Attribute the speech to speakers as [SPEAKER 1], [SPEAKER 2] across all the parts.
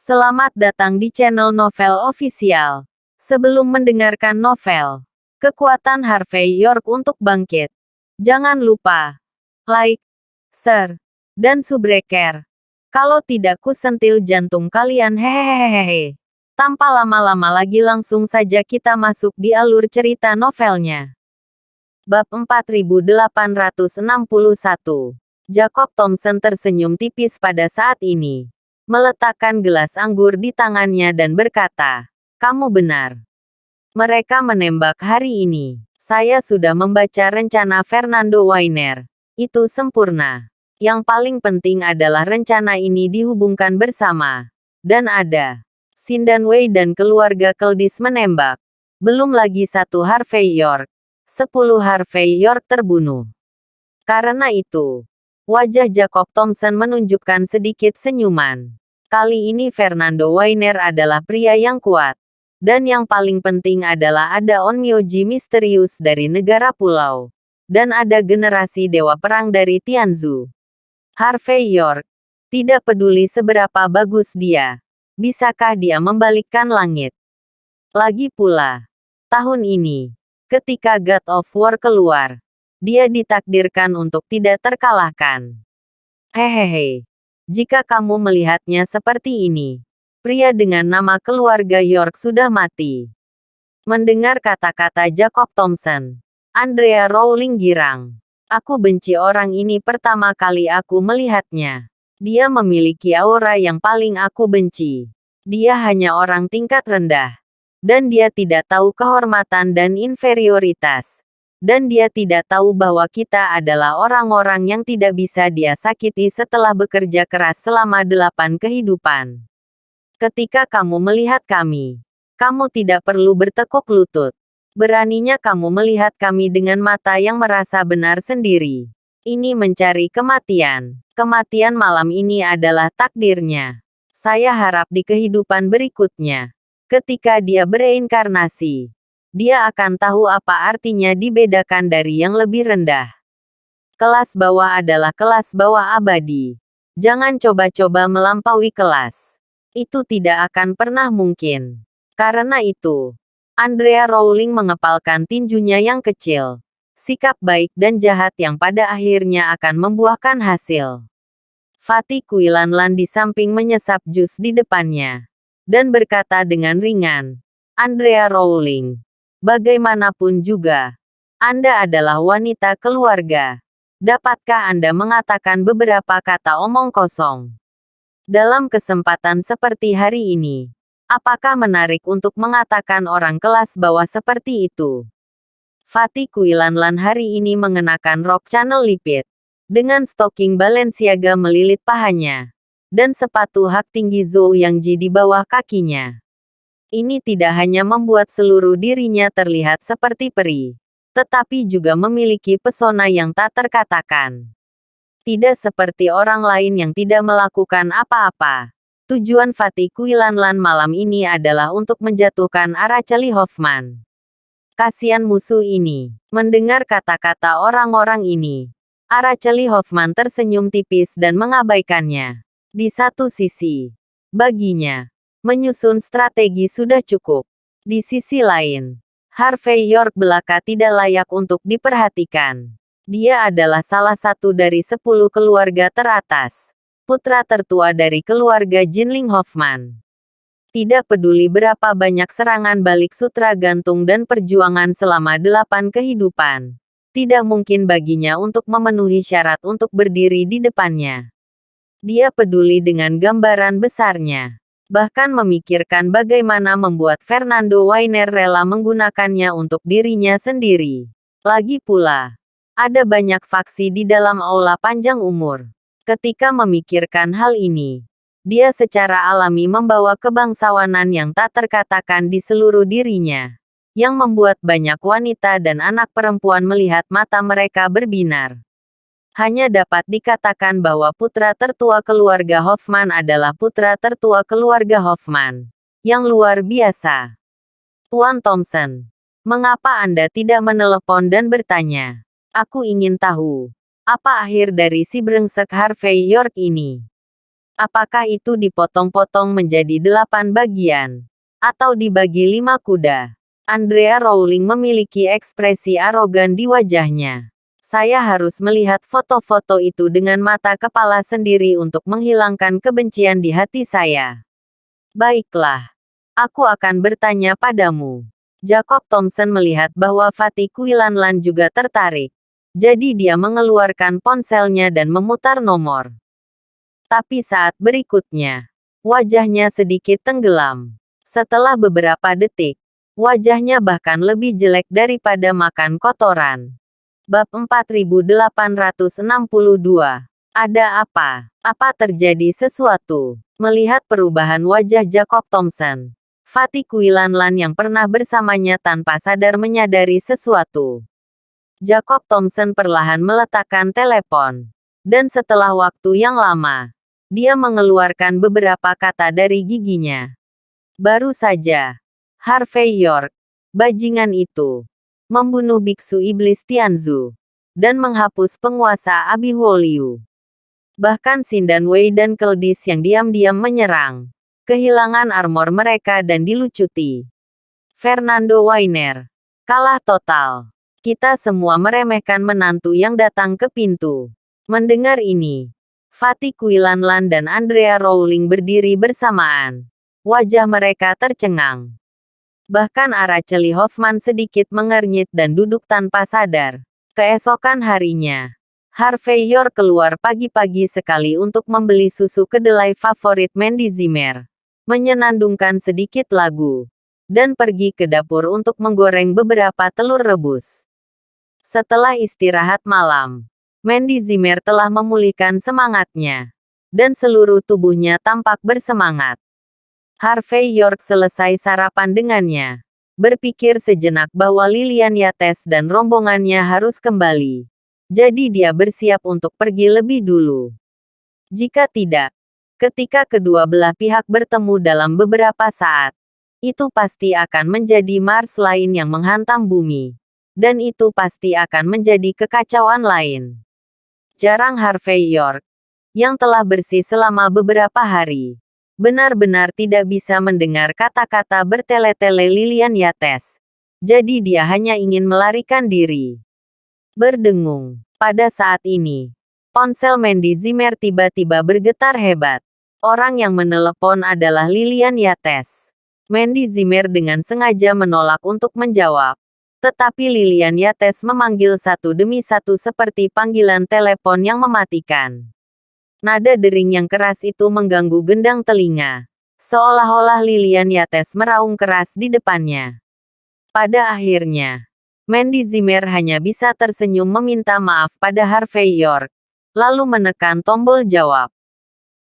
[SPEAKER 1] Selamat datang di channel Novel Official. Sebelum mendengarkan novel, kekuatan Harvey York untuk bangkit. Jangan lupa like, share, dan subscribe. Kalau tidak kusentil jantung kalian hehehehe. Tanpa lama-lama lagi langsung saja kita masuk di alur cerita novelnya. Bab 4861. Jacob Thompson tersenyum tipis pada saat ini. Meletakkan gelas anggur di tangannya dan berkata, "Kamu benar. Mereka menembak hari ini. Saya sudah membaca rencana Fernando Weiner. Itu sempurna. Yang paling penting adalah rencana ini dihubungkan bersama. Dan ada Sindan Wei dan keluarga Keldis menembak. Belum lagi satu Harvey York. 10 Harvey York terbunuh. Karena itu, wajah Jacob Thompson menunjukkan sedikit senyuman. Kali ini Fernando Weiner adalah pria yang kuat. Dan yang paling penting adalah ada onmyoji misterius dari negara pulau. Dan ada generasi dewa perang dari Tianzu. Harvey York. Tidak peduli seberapa bagus dia. Bisakah dia membalikkan langit? Lagi pula, tahun ini, ketika God of War keluar, dia ditakdirkan untuk tidak terkalahkan. Hehehe. Jika kamu melihatnya seperti ini, pria dengan nama keluarga York sudah mati. Mendengar kata-kata Jacob Thompson, Andrea Rowling girang. Aku benci orang ini pertama kali aku melihatnya. Dia memiliki aura yang paling aku benci. Dia hanya orang tingkat rendah. Dan dia tidak tahu kehormatan dan inferioritas. Dan dia tidak tahu bahwa kita adalah orang-orang yang tidak bisa dia sakiti setelah bekerja keras selama 8 kehidupan. Ketika kamu melihat kami, kamu tidak perlu bertekuk lutut. Beraninya kamu melihat kami dengan mata yang merasa benar sendiri. Ini mencari kematian. Kematian malam ini adalah takdirnya. Saya harap di kehidupan berikutnya, ketika dia bereinkarnasi, dia akan tahu apa artinya dibedakan dari yang lebih rendah. Kelas bawah adalah kelas bawah abadi. Jangan coba-coba melampaui kelas. Itu tidak akan pernah mungkin. Karena itu, Andrea Rowling mengepalkan tinjunya yang kecil. Sikap baik dan jahat yang pada akhirnya akan membuahkan hasil. Fatih Kuilanlan di samping menyesap jus di depannya. Dan berkata dengan ringan, "Andrea Rowling. Bagaimanapun juga, Anda adalah wanita keluarga. Dapatkah Anda mengatakan beberapa kata omong kosong? Dalam kesempatan seperti hari ini, apakah menarik untuk mengatakan orang kelas bawah seperti itu?" Fatih Kuilanlan hari ini mengenakan rok Chanel lipit, dengan stoking Balenciaga melilit pahanya, dan sepatu hak tinggi Zhou Yangji di bawah kakinya. Ini tidak hanya membuat seluruh dirinya terlihat seperti peri, tetapi juga memiliki pesona yang tak terkatakan. Tidak seperti orang lain yang tidak melakukan apa-apa. Tujuan Fatih Kuilanlan malam ini adalah untuk menjatuhkan Araceli Hoffman. Kasihan musuh ini. Mendengar kata-kata orang-orang ini, Araceli Hoffman tersenyum tipis dan mengabaikannya. Di satu sisi, baginya, menyusun strategi sudah cukup. Di sisi lain, Harvey York belaka tidak layak untuk diperhatikan. Dia adalah salah satu dari 10 keluarga teratas. Putra tertua dari keluarga Jinling Hoffman. Tidak peduli berapa banyak serangan balik sutra gantung dan perjuangan selama 8 kehidupan. Tidak mungkin baginya untuk memenuhi syarat untuk berdiri di depannya. Dia peduli dengan gambaran besarnya. Bahkan memikirkan bagaimana membuat Fernando Weiner rela menggunakannya untuk dirinya sendiri. Lagi pula, ada banyak faksi di dalam aula panjang umur. Ketika memikirkan hal ini, dia secara alami membawa kebangsawanan yang tak terkatakan di seluruh dirinya, yang membuat banyak wanita dan anak perempuan melihat mata mereka berbinar. Hanya dapat dikatakan bahwa putra tertua keluarga Hoffman adalah putra tertua keluarga Hoffman. Yang luar biasa. Tuan Thompson, mengapa Anda tidak menelepon dan bertanya? Aku ingin tahu, apa akhir dari si brengsek Harvey York ini? Apakah itu dipotong-potong menjadi 8 bagian? Atau dibagi 5 kuda? Andrea Rowling memiliki ekspresi arogan di wajahnya. Saya harus melihat foto-foto itu dengan mata kepala sendiri untuk menghilangkan kebencian di hati saya. Baiklah. Aku akan bertanya padamu. Jacob Thomson melihat bahwa Fatih Kuilanlan juga tertarik. Jadi dia mengeluarkan ponselnya dan memutar nomor. Tapi saat berikutnya, wajahnya sedikit tenggelam. Setelah beberapa detik, wajahnya bahkan lebih jelek daripada makan kotoran. Bab 4862. Ada apa? Apa terjadi sesuatu? Melihat perubahan wajah Jacob Thomson, Fatih Kuilanlan yang pernah bersamanya tanpa sadar menyadari sesuatu. Jacob Thomson perlahan meletakkan telepon. Dan setelah waktu yang lama, dia mengeluarkan beberapa kata dari giginya. Baru saja, Harvey York, bajingan itu, membunuh biksu iblis Tianzu, dan menghapus penguasa Abihuoliu. Bahkan Sindan Wei dan Keldis yang diam-diam menyerang, kehilangan armor mereka dan dilucuti. Fernando Weiner, kalah total. Kita semua meremehkan menantu yang datang ke pintu. Mendengar ini, Fatih Kuilanlan dan Andrea Rowling berdiri bersamaan. Wajah mereka tercengang. Bahkan Araceli Hoffman sedikit mengernyit dan duduk tanpa sadar. Keesokan harinya, Harvey York keluar pagi-pagi sekali untuk membeli susu kedelai favorit Mandy Zimmer, menyenandungkan sedikit lagu, dan pergi ke dapur untuk menggoreng beberapa telur rebus. Setelah istirahat malam, Mandy Zimmer telah memulihkan semangatnya, dan seluruh tubuhnya tampak bersemangat. Harvey York selesai sarapan dengannya, berpikir sejenak bahwa Lilian Yates dan rombongannya harus kembali. Jadi dia bersiap untuk pergi lebih dulu. Jika tidak, ketika kedua belah pihak bertemu dalam beberapa saat, itu pasti akan menjadi Mars lain yang menghantam bumi. Dan itu pasti akan menjadi kekacauan lain. Jarang Harvey York, yang telah bersih selama beberapa hari, benar-benar tidak bisa mendengar kata-kata bertele-tele Lilian Yates. Jadi dia hanya ingin melarikan diri. Berdengung. Pada saat ini, ponsel Mandy Zimmer tiba-tiba bergetar hebat. Orang yang menelepon adalah Lilian Yates. Mandy Zimmer dengan sengaja menolak untuk menjawab. Tetapi Lilian Yates memanggil satu demi satu seperti panggilan telepon yang mematikan. Nada dering yang keras itu mengganggu gendang telinga. Seolah-olah Lilian Yates meraung keras di depannya. Pada akhirnya, Mandy Zimmer hanya bisa tersenyum meminta maaf pada Harvey York, lalu menekan tombol jawab.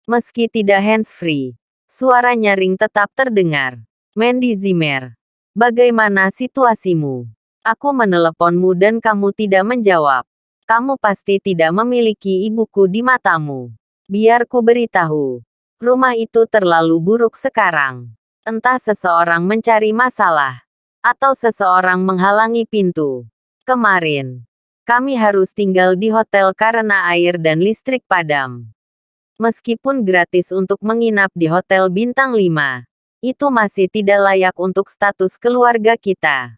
[SPEAKER 1] Meski tidak hands-free, suara nyaring tetap terdengar. Mandy Zimmer, bagaimana situasimu? Aku meneleponmu dan kamu tidak menjawab. Kamu pasti tidak memiliki ibuku di matamu. Biar ku beritahu. Rumah itu terlalu buruk sekarang. Entah seseorang mencari masalah, atau seseorang menghalangi pintu. Kemarin, kami harus tinggal di hotel karena air dan listrik padam. Meskipun gratis untuk menginap di hotel bintang 5, itu masih tidak layak untuk status keluarga kita.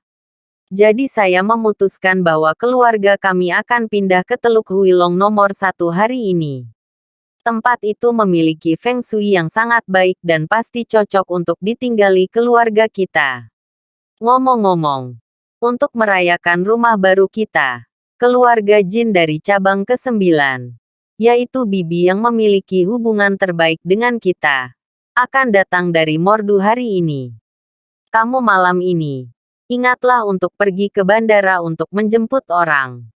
[SPEAKER 1] Jadi saya memutuskan bahwa keluarga kami akan pindah ke Teluk Huilong nomor 1 hari ini. Tempat itu memiliki feng shui yang sangat baik dan pasti cocok untuk ditinggali keluarga kita. Ngomong-ngomong, untuk merayakan rumah baru kita, keluarga Jin dari cabang ke-9, yaitu Bibi yang memiliki hubungan terbaik dengan kita, akan datang dari Mordu hari ini. Kamu malam ini, ingatlah untuk pergi ke bandara untuk menjemput orang.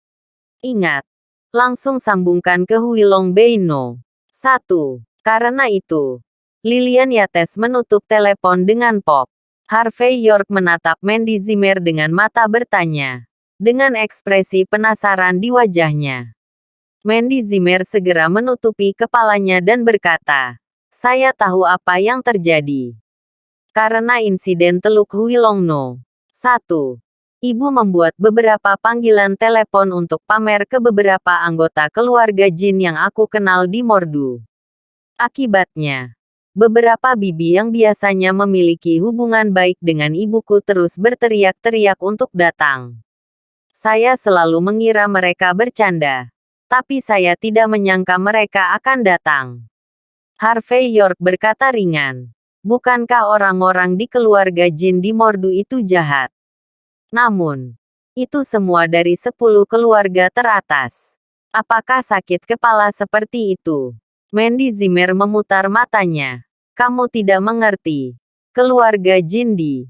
[SPEAKER 1] Ingat, langsung sambungkan ke Huilong Beino. 1. Karena itu, Lilian Yates menutup telepon dengan pop. Harvey York menatap Mandy Zimmer dengan mata bertanya, dengan ekspresi penasaran di wajahnya. Mandy Zimmer segera menutupi kepalanya dan berkata, saya tahu apa yang terjadi. Karena insiden Teluk Huilong No. 1. Ibu membuat beberapa panggilan telepon untuk pamer ke beberapa anggota keluarga Jin yang aku kenal di Mordu. Akibatnya, beberapa bibi yang biasanya memiliki hubungan baik dengan ibuku terus berteriak-teriak untuk datang. Saya selalu mengira mereka bercanda, tapi saya tidak menyangka mereka akan datang. Harvey York berkata ringan. Bukankah orang-orang di keluarga Jin di Mordu itu jahat? Namun, itu semua dari 10 keluarga teratas. Apakah sakit kepala seperti itu? Mandy Zimmer memutar matanya. Kamu tidak mengerti. Keluarga Jin di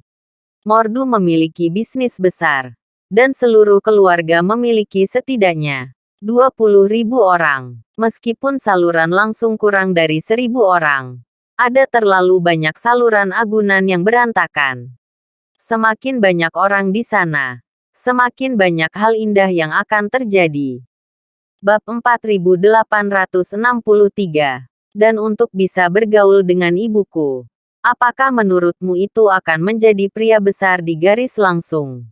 [SPEAKER 1] Mordu memiliki bisnis besar. Dan seluruh keluarga memiliki setidaknya 20.000 orang. Meskipun saluran langsung kurang dari 1.000 orang. Ada terlalu banyak saluran agunan yang berantakan. Semakin banyak orang di sana, semakin banyak hal indah yang akan terjadi. Bab 4863. Dan untuk bisa bergaul dengan ibuku. Apakah menurutmu itu akan menjadi pria besar di garis langsung?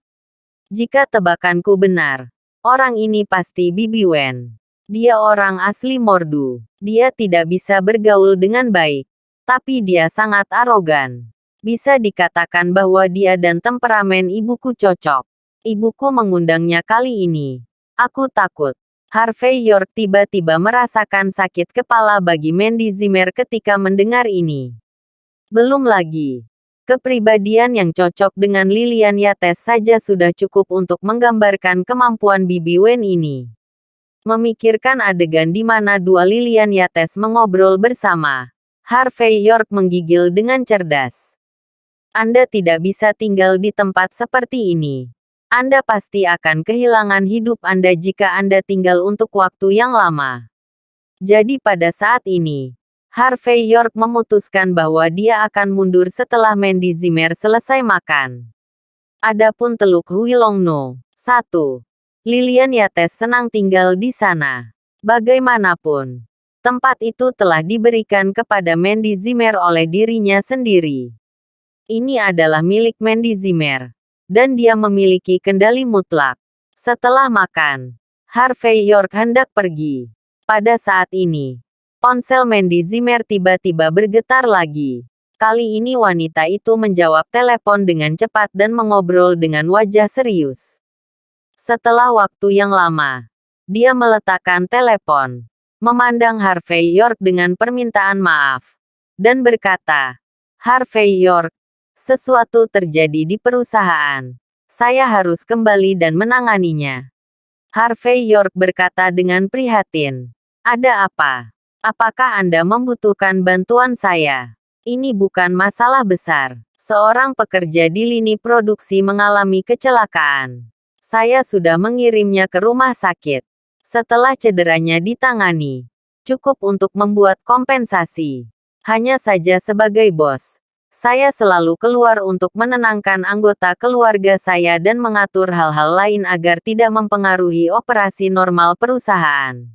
[SPEAKER 1] Jika tebakanku benar, orang ini pasti Bibi Wen. Dia orang asli Mordu. Dia tidak bisa bergaul dengan baik. Tapi dia sangat arogan. Bisa dikatakan bahwa dia dan temperamen ibuku cocok. Ibuku mengundangnya kali ini. Aku takut. Harvey York tiba-tiba merasakan sakit kepala bagi Mandy Zimmer ketika mendengar ini. Belum lagi. Kepribadian yang cocok dengan Lilian Yates saja sudah cukup untuk menggambarkan kemampuan Bibi Wen ini. Memikirkan adegan di mana dua Lilian Yates mengobrol bersama. Harvey York menggigil dengan cerdas. Anda tidak bisa tinggal di tempat seperti ini. Anda pasti akan kehilangan hidup Anda jika Anda tinggal untuk waktu yang lama. Jadi pada saat ini, Harvey York memutuskan bahwa dia akan mundur setelah Mandy Zimmer selesai makan. Adapun Teluk Huilongno. 1. Lilian Yates senang tinggal di sana. Bagaimanapun, tempat itu telah diberikan kepada Mandy Zimmer oleh dirinya sendiri. Ini adalah milik Mandy Zimmer. Dan dia memiliki kendali mutlak. Setelah makan, Harvey York hendak pergi. Pada saat ini, ponsel Mandy Zimmer tiba-tiba bergetar lagi. Kali ini wanita itu menjawab telepon dengan cepat dan mengobrol dengan wajah serius. Setelah waktu yang lama, dia meletakkan telepon, memandang Harvey York dengan permintaan maaf, dan berkata, Harvey York, sesuatu terjadi di perusahaan. Saya harus kembali dan menanganinya. Harvey York berkata dengan prihatin. Ada apa? Apakah Anda membutuhkan bantuan saya? Ini bukan masalah besar. Seorang pekerja di lini produksi mengalami kecelakaan. Saya sudah mengirimnya ke rumah sakit. Setelah cederanya ditangani, cukup untuk membuat kompensasi. Hanya saja sebagai bos, saya selalu keluar untuk menenangkan anggota keluarga saya dan mengatur hal-hal lain agar tidak mempengaruhi operasi normal perusahaan.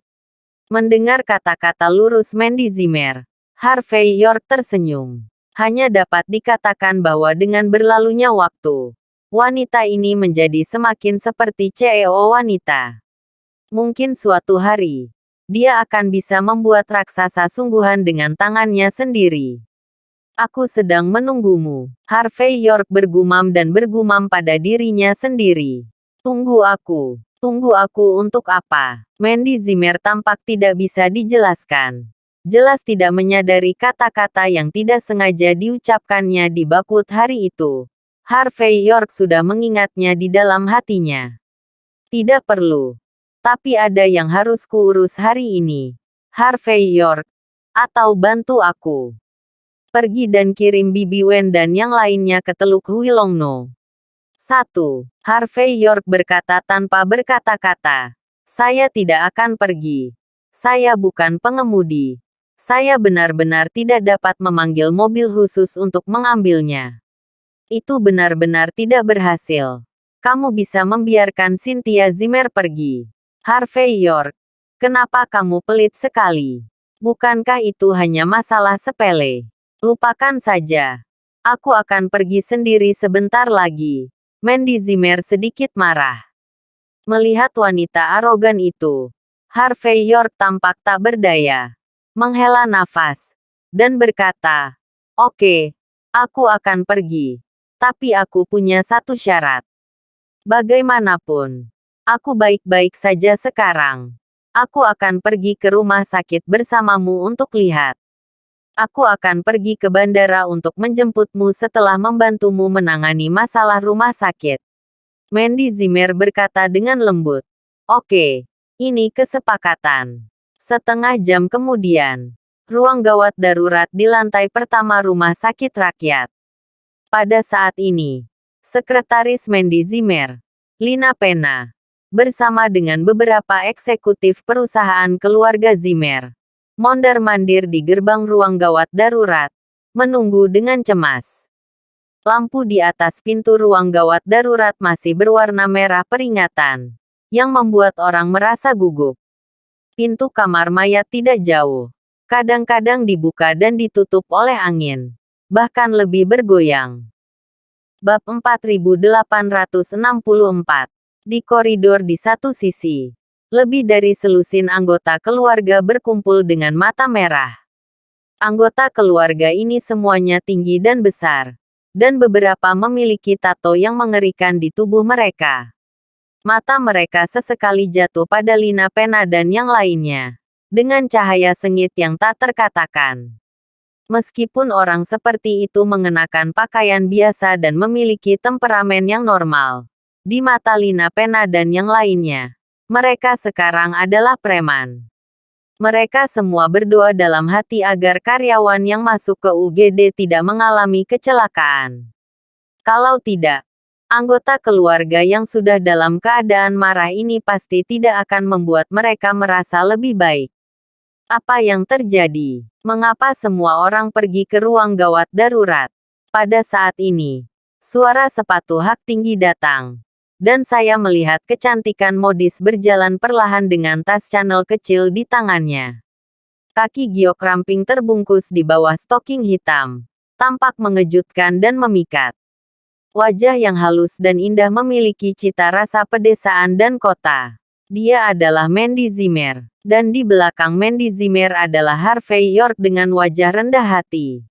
[SPEAKER 1] Mendengar kata-kata lurus Mandy Zimmer, Harvey York tersenyum. Hanya dapat dikatakan bahwa dengan berlalunya waktu, wanita ini menjadi semakin seperti CEO wanita. Mungkin suatu hari, dia akan bisa membuat raksasa sungguhan dengan tangannya sendiri. Aku sedang menunggumu. Harvey York bergumam dan bergumam pada dirinya sendiri. Tunggu aku untuk apa? Mandy Zimmer tampak tidak bisa dijelaskan. Jelas tidak menyadari kata-kata yang tidak sengaja diucapkannya di Bakut hari itu. Harvey York sudah mengingatnya di dalam hatinya. Tidak perlu. Tapi ada yang harus kuurus hari ini. Harvey York. Atau bantu aku. Pergi dan kirim Bibi Wen dan yang lainnya ke Teluk Huilongno. 1. Harvey York berkata tanpa berkata-kata. Saya tidak akan pergi. Saya bukan pengemudi. Saya benar-benar tidak dapat memanggil mobil khusus untuk mengambilnya. Itu benar-benar tidak berhasil. Kamu bisa membiarkan Cynthia Zimmer pergi. Harvey York. Kenapa kamu pelit sekali? Bukankah itu hanya masalah sepele? Lupakan saja. Aku akan pergi sendiri sebentar lagi. Mandy Zimmer sedikit marah. Melihat wanita arogan itu, Harvey York tampak tak berdaya. menghela nafas, dan berkata, "Oke, aku akan pergi. Tapi aku punya satu syarat. Bagaimanapun, aku baik-baik saja sekarang. Aku akan pergi ke rumah sakit bersamamu untuk lihat. Aku akan pergi ke bandara untuk menjemputmu setelah membantumu menangani masalah rumah sakit." Mandy Zimmer berkata dengan lembut. "Oke, ini kesepakatan." Setengah jam kemudian, ruang gawat darurat di lantai pertama rumah sakit rakyat. Pada saat ini, Sekretaris Mandy Zimmer, Lina Pena, bersama dengan beberapa eksekutif perusahaan keluarga Zimmer, mondar-mandir di gerbang ruang gawat darurat, menunggu dengan cemas. Lampu di atas pintu ruang gawat darurat masih berwarna merah peringatan, yang membuat orang merasa gugup. Pintu kamar mayat tidak jauh. Kadang-kadang dibuka dan ditutup oleh angin. Bahkan lebih bergoyang. Bab 4864. Di koridor di satu sisi, lebih dari selusin anggota keluarga berkumpul dengan mata merah. Anggota keluarga ini semuanya tinggi dan besar, dan beberapa memiliki tato yang mengerikan di tubuh mereka. Mata mereka sesekali jatuh pada Lina Pena dan yang lainnya, dengan cahaya sengit yang tak terkatakan. Meskipun orang seperti itu mengenakan pakaian biasa dan memiliki temperamen yang normal, di mata Lina Pena dan yang lainnya, mereka sekarang adalah preman. Mereka semua berdoa dalam hati agar karyawan yang masuk ke UGD tidak mengalami kecelakaan. Kalau tidak, anggota keluarga yang sudah dalam keadaan marah ini pasti tidak akan membuat mereka merasa lebih baik. Apa yang terjadi? Mengapa semua orang pergi ke ruang gawat darurat? Pada saat ini, suara sepatu hak tinggi datang. Dan saya melihat kecantikan modis berjalan perlahan dengan tas Chanel kecil di tangannya. Kaki giok ramping terbungkus di bawah stoking hitam. Tampak mengejutkan dan memikat. Wajah yang halus dan indah memiliki cita rasa pedesaan dan kota. Dia adalah Mandy Zimmer, dan di belakang Mandy Zimmer adalah Harvey York dengan wajah rendah hati.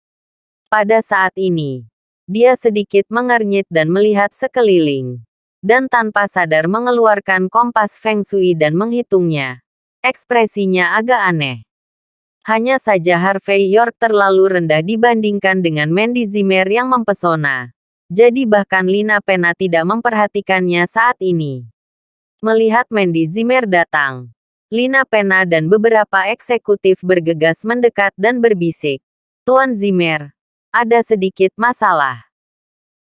[SPEAKER 1] Pada saat ini, dia sedikit mengernyit dan melihat sekeliling, dan tanpa sadar mengeluarkan kompas Feng Shui dan menghitungnya. Ekspresinya agak aneh. Hanya saja Harvey York terlalu rendah dibandingkan dengan Mandy Zimmer yang mempesona. Jadi bahkan Lina Pena tidak memperhatikannya saat ini. Melihat Mandy Zimmer datang, Lina Pena dan beberapa eksekutif bergegas mendekat dan berbisik, "Tuan Zimmer, ada sedikit masalah."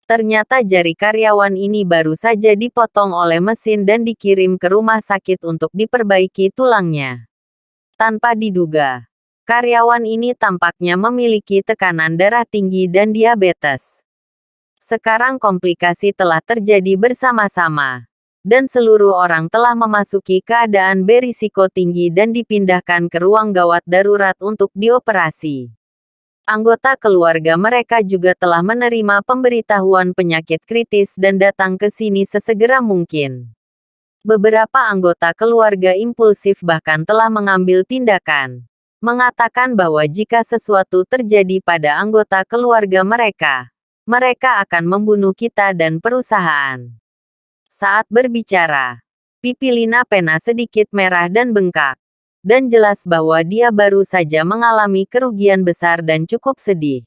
[SPEAKER 1] Ternyata jari karyawan ini baru saja dipotong oleh mesin dan dikirim ke rumah sakit untuk diperbaiki tulangnya. Tanpa diduga, karyawan ini tampaknya memiliki tekanan darah tinggi dan diabetes. Sekarang komplikasi telah terjadi bersama-sama. Dan seluruh orang telah memasuki keadaan berisiko tinggi dan dipindahkan ke ruang gawat darurat untuk dioperasi. Anggota keluarga mereka juga telah menerima pemberitahuan penyakit kritis dan datang ke sini sesegera mungkin. Beberapa anggota keluarga impulsif bahkan telah mengambil tindakan, mengatakan bahwa jika sesuatu terjadi pada anggota keluarga mereka, mereka akan membunuh kita dan perusahaan. Saat berbicara, pipi Lina Pena sedikit merah dan bengkak. Dan jelas bahwa dia baru saja mengalami kerugian besar dan cukup sedih.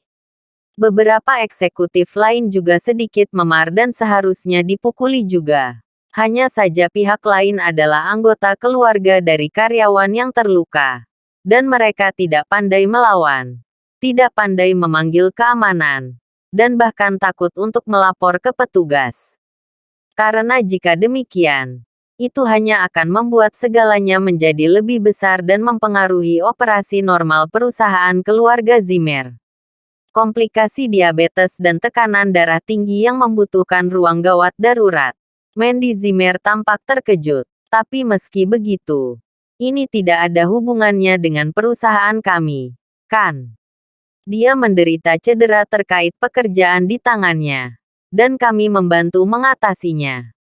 [SPEAKER 1] Beberapa eksekutif lain juga sedikit memar dan seharusnya dipukuli juga. Hanya saja pihak lain adalah anggota keluarga dari karyawan yang terluka. Dan mereka tidak pandai melawan. Tidak pandai memanggil keamanan. Dan bahkan takut untuk melapor ke petugas. Karena jika demikian, itu hanya akan membuat segalanya menjadi lebih besar dan mempengaruhi operasi normal perusahaan keluarga Zimmer. Komplikasi diabetes dan tekanan darah tinggi yang membutuhkan ruang gawat darurat. Mandy Zimmer tampak terkejut. Tapi meski begitu, ini tidak ada hubungannya dengan perusahaan kami, kan? Dia menderita cedera terkait pekerjaan di tangannya. Dan kami membantu mengatasinya.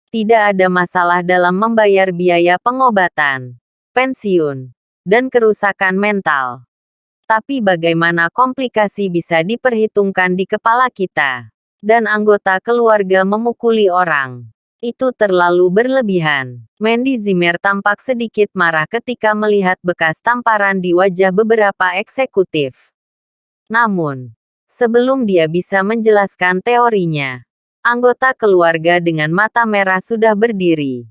[SPEAKER 1] Tidak ada masalah dalam membayar biaya pengobatan, pensiun, dan kerusakan mental. Tapi bagaimana komplikasi bisa diperhitungkan di kepala kita? Dan anggota keluarga memukuli orang. Itu terlalu berlebihan. Mandy Zimmer tampak sedikit marah ketika melihat bekas tamparan di wajah beberapa eksekutif. Namun, sebelum dia bisa menjelaskan teorinya, anggota keluarga dengan mata merah sudah berdiri.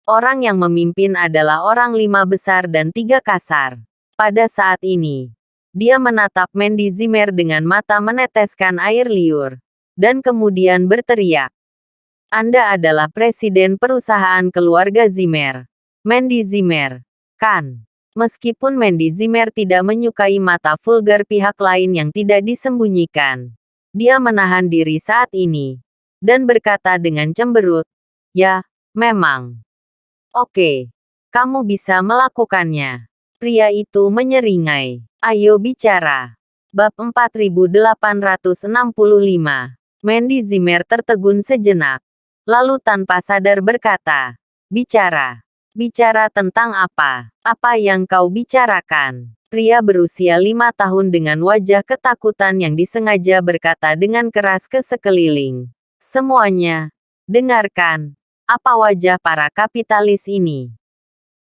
[SPEAKER 1] Orang yang memimpin adalah orang 5 besar dan 3 kasar. Pada saat ini, dia menatap Mandy Zimmer dengan mata meneteskan air liur, dan kemudian berteriak. Anda adalah presiden perusahaan keluarga Zimmer, Mandy Zimmer, kan? Meskipun Mandy Zimmer tidak menyukai mata vulgar pihak lain yang tidak disembunyikan, dia menahan diri saat ini, dan berkata dengan cemberut, "Ya, memang. Oke, kamu bisa melakukannya." Pria itu menyeringai. Ayo bicara. Bab 4865. Mandy Zimmer tertegun sejenak. Lalu tanpa sadar berkata, "Bicara. Bicara tentang apa? Apa yang kau bicarakan?" Pria berusia 5 tahun dengan wajah ketakutan yang disengaja berkata dengan keras ke sekeliling. "Semuanya. Dengarkan. Apa wajah para kapitalis ini?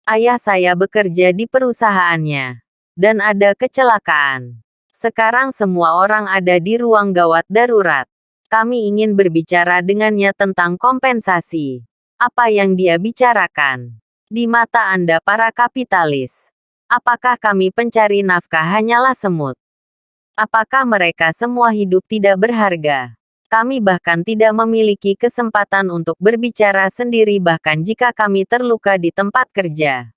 [SPEAKER 1] Ayah saya bekerja di perusahaannya. Dan ada kecelakaan. Sekarang semua orang ada di ruang gawat darurat. Kami ingin berbicara dengannya tentang kompensasi. Apa yang dia bicarakan? Di mata Anda para kapitalis. Apakah kami pencari nafkah hanyalah semut? Apakah mereka semua hidup tidak berharga? Kami bahkan tidak memiliki kesempatan untuk berbicara sendiri bahkan jika kami terluka di tempat kerja.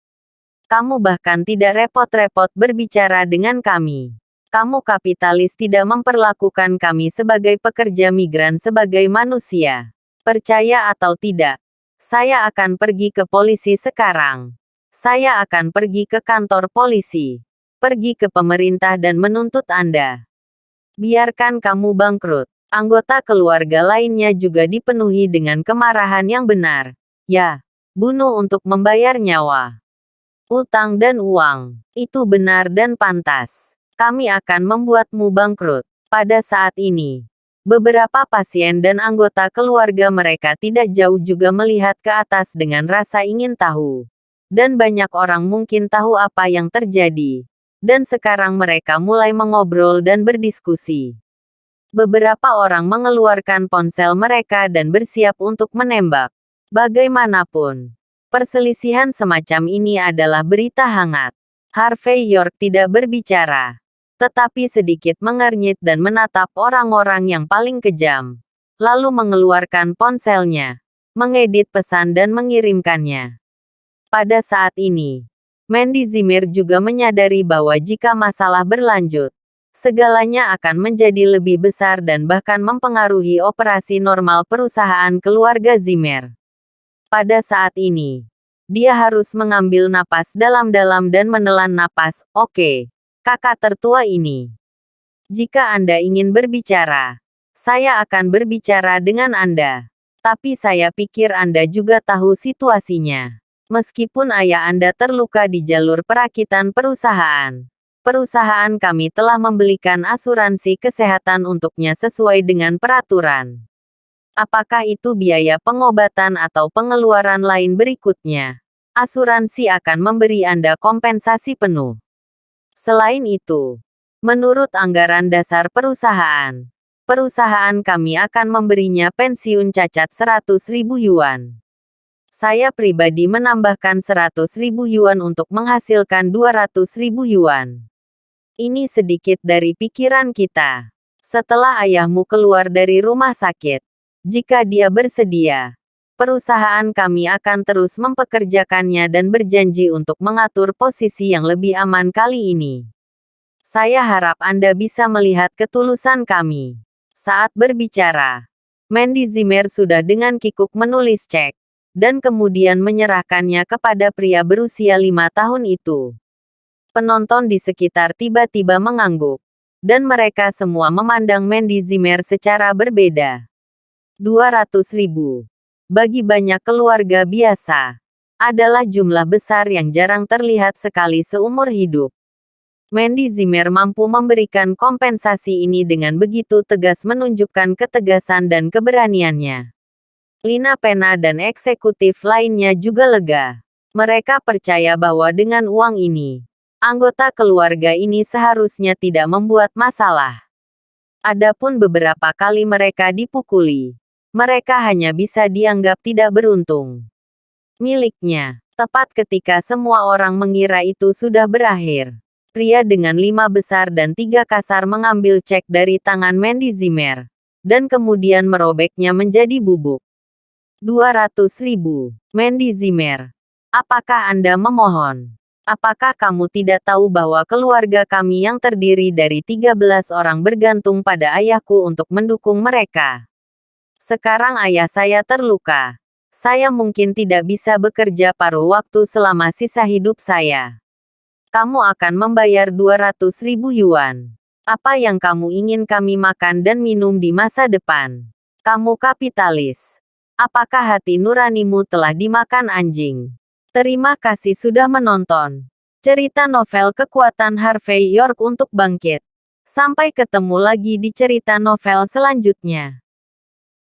[SPEAKER 1] Kamu bahkan tidak repot-repot berbicara dengan kami. Kamu kapitalis tidak memperlakukan kami sebagai pekerja migran sebagai manusia. Percaya atau tidak, saya akan pergi ke polisi sekarang. Saya akan pergi ke kantor polisi. Pergi ke pemerintah dan menuntut Anda. Biarkan kamu bangkrut. Anggota keluarga lainnya juga dipenuhi dengan kemarahan yang benar. Ya, bunuh untuk membayar nyawa. Utang dan uang. Itu benar dan pantas. Kami akan membuatmu bangkrut. Pada saat ini, beberapa pasien dan anggota keluarga mereka tidak jauh juga melihat ke atas dengan rasa ingin tahu. Dan banyak orang mungkin tahu apa yang terjadi. Dan sekarang mereka mulai mengobrol dan berdiskusi. Beberapa orang mengeluarkan ponsel mereka dan bersiap untuk menembak. Bagaimanapun, perselisihan semacam ini adalah berita hangat. Harvey York tidak berbicara, tetapi sedikit mengernyit dan menatap orang-orang yang paling kejam. Lalu mengeluarkan ponselnya, mengedit pesan dan mengirimkannya. Pada saat ini, Mandy Zimmer juga menyadari bahwa jika masalah berlanjut, segalanya akan menjadi lebih besar dan bahkan mempengaruhi operasi normal perusahaan keluarga Zimmer. Pada saat ini, dia harus mengambil napas dalam-dalam dan menelan napas. Oke, kakak tertua ini. Jika Anda ingin berbicara, saya akan berbicara dengan Anda. Tapi saya pikir Anda juga tahu situasinya. Meskipun ayah Anda terluka di jalur perakitan perusahaan, perusahaan kami telah membelikan asuransi kesehatan untuknya sesuai dengan peraturan. Apakah itu biaya pengobatan atau pengeluaran lain berikutnya? Asuransi akan memberi Anda kompensasi penuh. Selain itu, menurut anggaran dasar perusahaan, perusahaan kami akan memberinya pensiun cacat 100.000 yuan. Saya pribadi menambahkan 100.000 yuan untuk menghasilkan 200.000 yuan. Ini sedikit dari pikiran kita. Setelah ayahmu keluar dari rumah sakit, jika dia bersedia, perusahaan kami akan terus mempekerjakannya dan berjanji untuk mengatur posisi yang lebih aman kali ini. Saya harap Anda bisa melihat ketulusan kami. Saat berbicara, Mandy Zimmer sudah dengan kikuk menulis cek, dan kemudian menyerahkannya kepada pria berusia 5 tahun itu. Penonton di sekitar tiba-tiba mengangguk, dan mereka semua memandang Mandy Zimmer secara berbeda. 200.000. Bagi banyak keluarga biasa, adalah jumlah besar yang jarang terlihat sekali seumur hidup. Mandy Zimmer mampu memberikan kompensasi ini dengan begitu tegas, menunjukkan ketegasan dan keberaniannya. Lina Pena dan eksekutif lainnya juga lega. Mereka percaya bahwa dengan uang ini, anggota keluarga ini seharusnya tidak membuat masalah. Adapun beberapa kali mereka dipukuli, mereka hanya bisa dianggap tidak beruntung. Miliknya, tepat ketika semua orang mengira itu sudah berakhir. Pria dengan 5 besar dan 3 kasar mengambil cek dari tangan Mandy Zimmer, dan kemudian merobeknya menjadi bubuk. 200.000. Mandy Zimmer. Apakah Anda memohon? Apakah kamu tidak tahu bahwa keluarga kami yang terdiri dari 13 orang bergantung pada ayahku untuk mendukung mereka? Sekarang ayah saya terluka. Saya mungkin tidak bisa bekerja paruh waktu selama sisa hidup saya. Kamu akan membayar 200.000 yuan. Apa yang kamu ingin kami makan dan minum di masa depan? Kamu kapitalis. Apakah hati nuranimu telah dimakan anjing? Terima kasih sudah menonton cerita novel Kekuatan Harvey York untuk Bangkit. Sampai ketemu lagi di cerita novel selanjutnya.